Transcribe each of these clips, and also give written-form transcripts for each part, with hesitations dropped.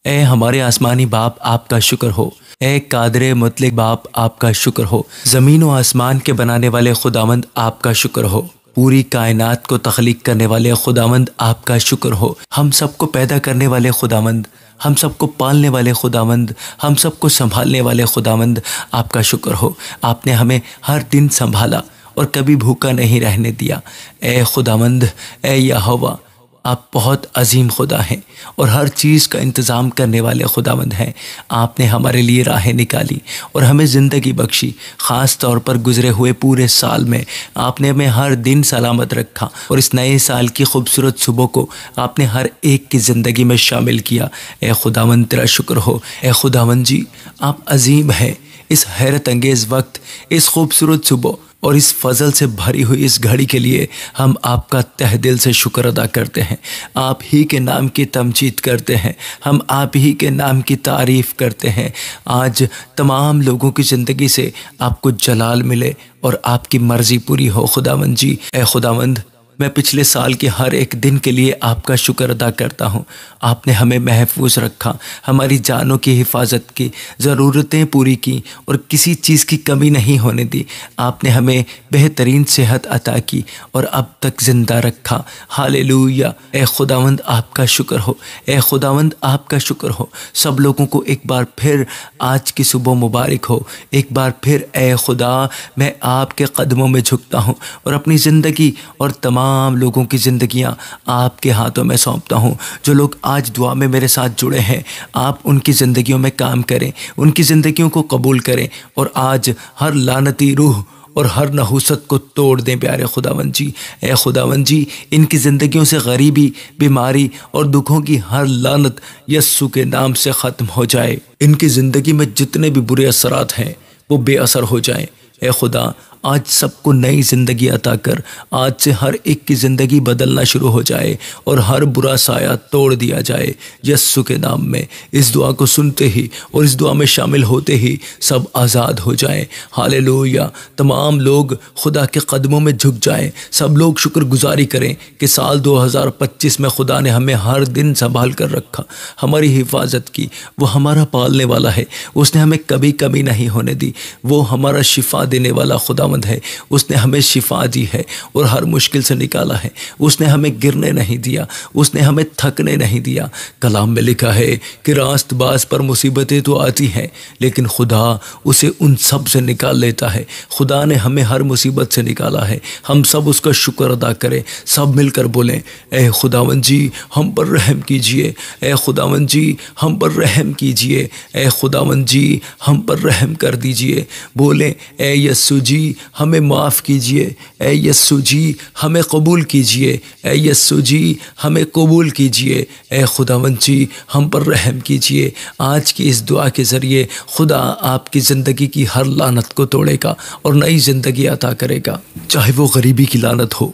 اے ہمارے آسمانی باپ آپ کا شکر ہو، اے قادر مطلق باپ آپ کا شکر ہو، زمین و آسمان کے بنانے والے خداوند آپ کا شکر ہو، پوری کائنات کو تخلیق کرنے والے خداوند آپ کا شکر ہو، ہم سب کو پیدا کرنے والے خداوند، ہم سب کو پالنے والے خداوند، ہم سب کو سنبھالنے والے خداوند آپ کا شکر ہو۔ آپ نے ہمیں ہر دن سنبھالا اور کبھی بھوکا نہیں رہنے دیا۔ اے خداوند، اے یہوہ، آپ بہت عظیم خدا ہیں اور ہر چیز کا انتظام کرنے والے خداوند ہیں۔ آپ نے ہمارے لیے راہیں نکالی اور ہمیں زندگی بخشی۔ خاص طور پر گزرے ہوئے پورے سال میں آپ نے ہمیں ہر دن سلامت رکھا اور اس نئے سال کی خوبصورت صبح کو آپ نے ہر ایک کی زندگی میں شامل کیا۔ اے خداوند تیرا شکر ہو۔ اے خداوند جی، آپ عظیم ہیں۔ اس حیرت انگیز وقت، اس خوبصورت صبح اور اس فضل سے بھری ہوئی اس گھڑی کے لیے ہم آپ کا تہ دل سے شکر ادا کرتے ہیں۔ آپ ہی کے نام کی تمجید کرتے ہیں، ہم آپ ہی کے نام کی تعریف کرتے ہیں۔ آج تمام لوگوں کی زندگی سے آپ کو جلال ملے اور آپ کی مرضی پوری ہو خداوند جی۔ اے خداوند، میں پچھلے سال کے ہر ایک دن کے لیے آپ کا شکر ادا کرتا ہوں۔ آپ نے ہمیں محفوظ رکھا، ہماری جانوں کی حفاظت کی، ضرورتیں پوری کی اور کسی چیز کی کمی نہیں ہونے دی۔ آپ نے ہمیں بہترین صحت عطا کی اور اب تک زندہ رکھا۔ ہاللویہ! اے خداوند آپ کا شکر ہو، اے خداوند آپ کا شکر ہو۔ سب لوگوں کو ایک بار پھر آج کی صبح مبارک ہو۔ ایک بار پھر اے خدا، میں آپ کے قدموں میں جھکتا ہوں اور اپنی زندگی اور تمام لوگوں کی زندگیاں آپ کے ہاتھوں میں سونپتا ہوں۔ جو لوگ آج دعا میں میرے ساتھ جڑے ہیں، آپ ان کی زندگیوں میں کام کریں، ان کی زندگیوں کو قبول کریں اور آج ہر لعنتی روح اور ہر نحوست کو توڑ دیں پیارے خداوند جی۔ اے خداوند جی، ان کی زندگیوں سے غریبی، بیماری اور دکھوں کی ہر لعنت یسوع کے نام سے ختم ہو جائے۔ ان کی زندگی میں جتنے بھی برے اثرات ہیں وہ بے اثر ہو جائیں۔ اے خدا، آج سب کو نئی زندگی عطا کر۔ آج سے ہر ایک کی زندگی بدلنا شروع ہو جائے اور ہر برا سایہ توڑ دیا جائے یسوع کے نام میں۔ اس دعا کو سنتے ہی اور اس دعا میں شامل ہوتے ہی سب آزاد ہو جائیں۔ ہاللویہ! تمام لوگ خدا کے قدموں میں جھک جائیں۔ سب لوگ شکر گزاری کریں کہ سال 2025 میں خدا نے ہمیں ہر دن سنبھال کر رکھا، ہماری حفاظت کی۔ وہ ہمارا پالنے والا ہے، اس نے ہمیں کبھی کمی نہیں ہونے دی۔ وہ ہمارا شفا دینے والا خداوند ہے، اس نے ہمیں شفا دی ہے اور ہر مشکل سے نکالا ہے۔ اس نے ہمیں گرنے نہیں دیا، اس نے ہمیں تھکنے نہیں دیا۔ کلام میں لکھا ہے کہ راست باز پر مصیبتیں تو آتی ہیں لیکن خدا اسے ان سب سے نکال لیتا ہے۔ خدا نے ہمیں ہر مصیبت سے نکالا ہے۔ ہم سب اس کا شکر ادا کریں، سب مل کر بولیں، اے خداوند جی ہم پر رحم کیجئے، اے خداوند جی ہم پر رحم کیجئے، اے خداوند جی ہم پر رحم کر دیجئے۔ بولیں، اے یسوع جی ہمیں معاف کیجئے، اے یسوع جی ہمیں قبول کیجئے، اے یسوع جی ہمیں قبول کیجئے، اے خداوند جی ہم پر رحم کیجئے۔ آج کی اس دعا کے ذریعے خدا آپ کی زندگی کی ہر لعنت کو توڑے گا اور نئی زندگی عطا کرے گا۔ چاہے وہ غریبی کی لعنت ہو،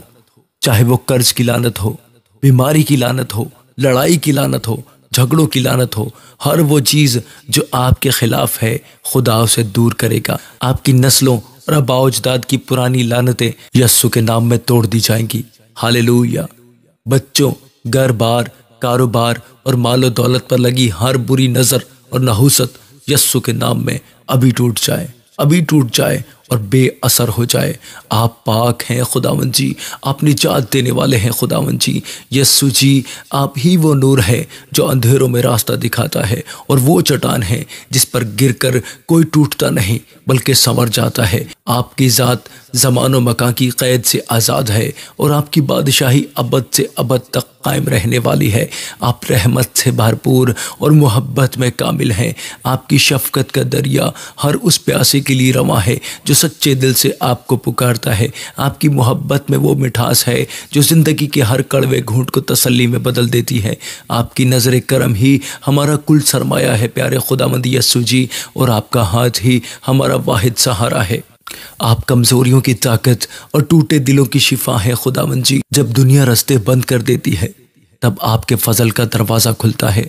چاہے وہ قرض کی لعنت ہو، بیماری کی لعنت ہو، لڑائی کی لعنت ہو، جھگڑوں کی لعنت ہو، ہر وہ چیز جو آپ کے خلاف ہے خدا اسے دور کرے گا۔ آپ کی نسلوں اور آباء و اجداد کی پرانی لعنتیں یسوع کے نام میں توڑ دی جائیں گی۔ ہاللویہ! بچوں، گھر بار، کاروبار اور مال و دولت پر لگی ہر بری نظر اور نحوست یسوع کے نام میں ابھی ٹوٹ جائے، ابھی ٹوٹ جائے اور بے اثر ہو جائے۔ آپ پاک ہیں خداوند جی، آپ نجات دینے والے ہیں خداوند جی۔ یسوع جی، آپ ہی وہ نور ہے جو اندھیروں میں راستہ دکھاتا ہے اور وہ چٹان ہے جس پر گر کر کوئی ٹوٹتا نہیں بلکہ سنور جاتا ہے۔ آپ کی ذات زمان و مکان کی قید سے آزاد ہے اور آپ کی بادشاہی ابد سے ابد تک قائم رہنے والی ہے۔ آپ رحمت سے بھرپور اور محبت میں کامل ہیں۔ آپ کی شفقت کا دریا ہر اس پیاسے کے لیے رواں ہے جو سچے دل سے آپ کو پکارتا ہے۔ آپ کی محبت میں وہ مٹھاس ہے جو زندگی کے ہر کڑوے گھونٹ کو تسلی میں بدل دیتی ہے۔ آپ کی نظر کرم ہی ہمارا کل سرمایہ ہے پیارے خداوند یسوع جی، اور آپ کا ہاتھ ہی ہمارا واحد سہارا ہے۔ آپ کمزوریوں کی طاقت اور ٹوٹے دلوں کی شفا ہے خداوند جی۔ جب دنیا راستے بند کر دیتی ہے تب آپ کے فضل کا دروازہ کھلتا ہے۔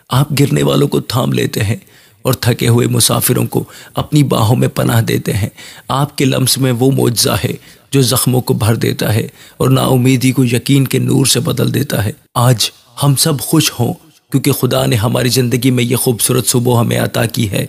آپ گرنے والوں کو تھام لیتے ہیں اور تھکے ہوئے مسافروں کو اپنی باہوں میں پناہ دیتے ہیں۔ آپ کے لمس میں وہ معجزہ ہے جو زخموں کو بھر دیتا ہے اور نا امیدی کو یقین کے نور سے بدل دیتا ہے۔ آج ہم سب خوش ہوں کیونکہ خدا نے ہماری زندگی میں یہ خوبصورت صبح ہمیں عطا کی ہے۔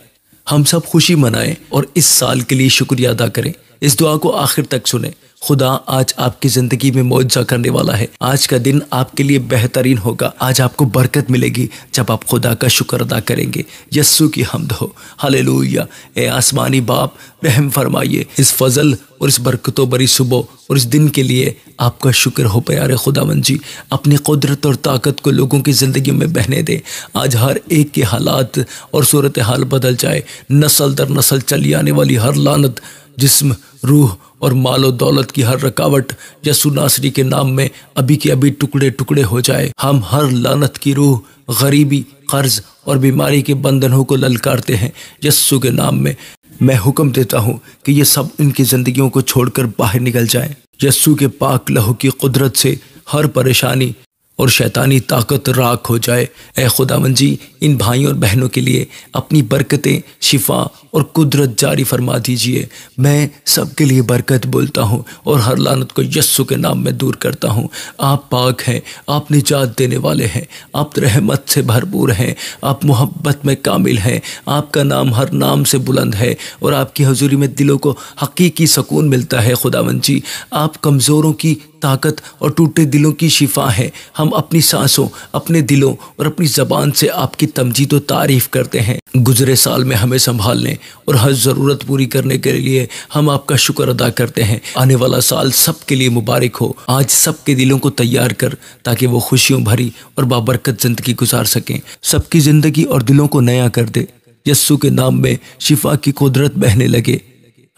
ہم سب خوشی منائیں اور اس سال کے لیے شکریہ ادا کریں۔ اس دعا کو آخر تک سنیں۔ خدا آج آپ کی زندگی میں معجزہ کرنے والا ہے۔ آج کا دن آپ کے لیے بہترین ہوگا۔ آج آپ کو برکت ملے گی جب آپ خدا کا شکر ادا کریں گے۔ یسوع کی حمد ہو، ہلیلویہ۔ اے آسمانی باپ، رحم فرمائیے اس فضل اور اس برکتوں بری صبح اور اس دن کے لیے آپ کا شکر ہو پیارے خداوند جی۔ اپنی قدرت اور طاقت کو لوگوں کی زندگیوں میں بہنے دیں۔ آج ہر ایک کے حالات اور صورتحال بدل جائے۔ نسل در نسل چلی آنے والی ہر لعنت، جسم، روح اور مال و دولت کی ہر رکاوٹ یسوع ناصری کے نام میں ابھی کے ابھی ٹکڑے ٹکڑے ہو جائے۔ ہم ہر لعنت کی روح، غریبی، قرض اور بیماری کے بندھنوں کو للکارتے ہیں یسوع کے نام میں۔ میں حکم دیتا ہوں کہ یہ سب ان کی زندگیوں کو چھوڑ کر باہر نکل جائیں۔ یسوع کے پاک لہو کی قدرت سے ہر پریشانی اور شیطانی طاقت راکھ ہو جائے۔ اے خداوند جی، ان بھائیوں اور بہنوں کے لیے اپنی برکتیں، شفا اور قدرت جاری فرما دیجئے۔ میں سب کے لیے برکت بولتا ہوں اور ہر لعنت کو یسوع کے نام میں دور کرتا ہوں۔ آپ پاک ہیں، آپ نجات دینے والے ہیں، آپ رحمت سے بھرپور ہیں، آپ محبت میں کامل ہیں۔ آپ کا نام ہر نام سے بلند ہے اور آپ کی حضوری میں دلوں کو حقیقی سکون ملتا ہے خداوند جی۔ آپ کمزوروں کی طاقت اور ٹوٹے دلوں کی شفا ہے۔ ہم اپنی سانسوں، اپنے دلوں اور اپنی زبان سے آپ کی تمجید و تعریف کرتے ہیں۔ گزرے سال میں ہمیں سنبھالنے اور ہر ضرورت پوری کرنے کے لیے ہم آپ کا شکر ادا کرتے ہیں۔ آنے والا سال سب کے لیے مبارک ہو۔ آج سب کے دلوں کو تیار کر تاکہ وہ خوشیوں بھری اور بابرکت زندگی گزار سکیں۔ سب کی زندگی اور دلوں کو نیا کر دے۔ یسوع کے نام میں شفا کی قدرت بہنے لگے۔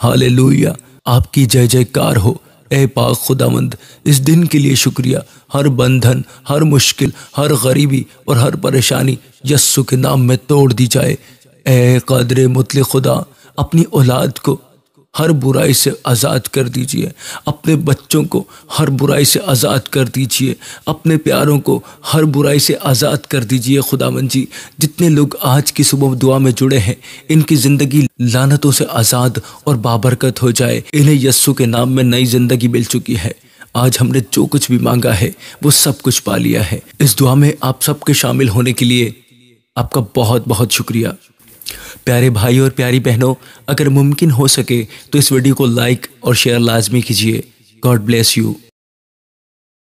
ہاللیلویہ، آپ کی جے جے کار ہو۔ اے پاک خداوند، اس دن کے لیے شکریہ۔ ہر بندھن، ہر مشکل، ہر غریبی اور ہر پریشانی یسوع کے نام میں توڑ دی جائے۔ اے قادر مطلق خدا، اپنی اولاد کو ہر برائی سے آزاد کر دیجئے۔ اپنے بچوں کو ہر برائی سے آزاد کر دیجئے۔ اپنے پیاروں کو ہر برائی سے آزاد کر دیجئے خداوند جی۔ جتنے لوگ آج کی صبح دعا میں جڑے ہیں، ان کی زندگی لعنتوں سے آزاد اور بابرکت ہو جائے۔ انہیں یسوع کے نام میں نئی زندگی مل چکی ہے۔ آج ہم نے جو کچھ بھی مانگا ہے وہ سب کچھ پا لیا ہے۔ اس دعا میں آپ سب کے شامل ہونے کے لیے آپ کا بہت بہت شکریہ۔ پیارے بھائی اور پیاری بہنوں، اگر ممکن ہو سکے تو اس ویڈیو کو لائک اور شیئر لازمی کیجیے۔ God bless you.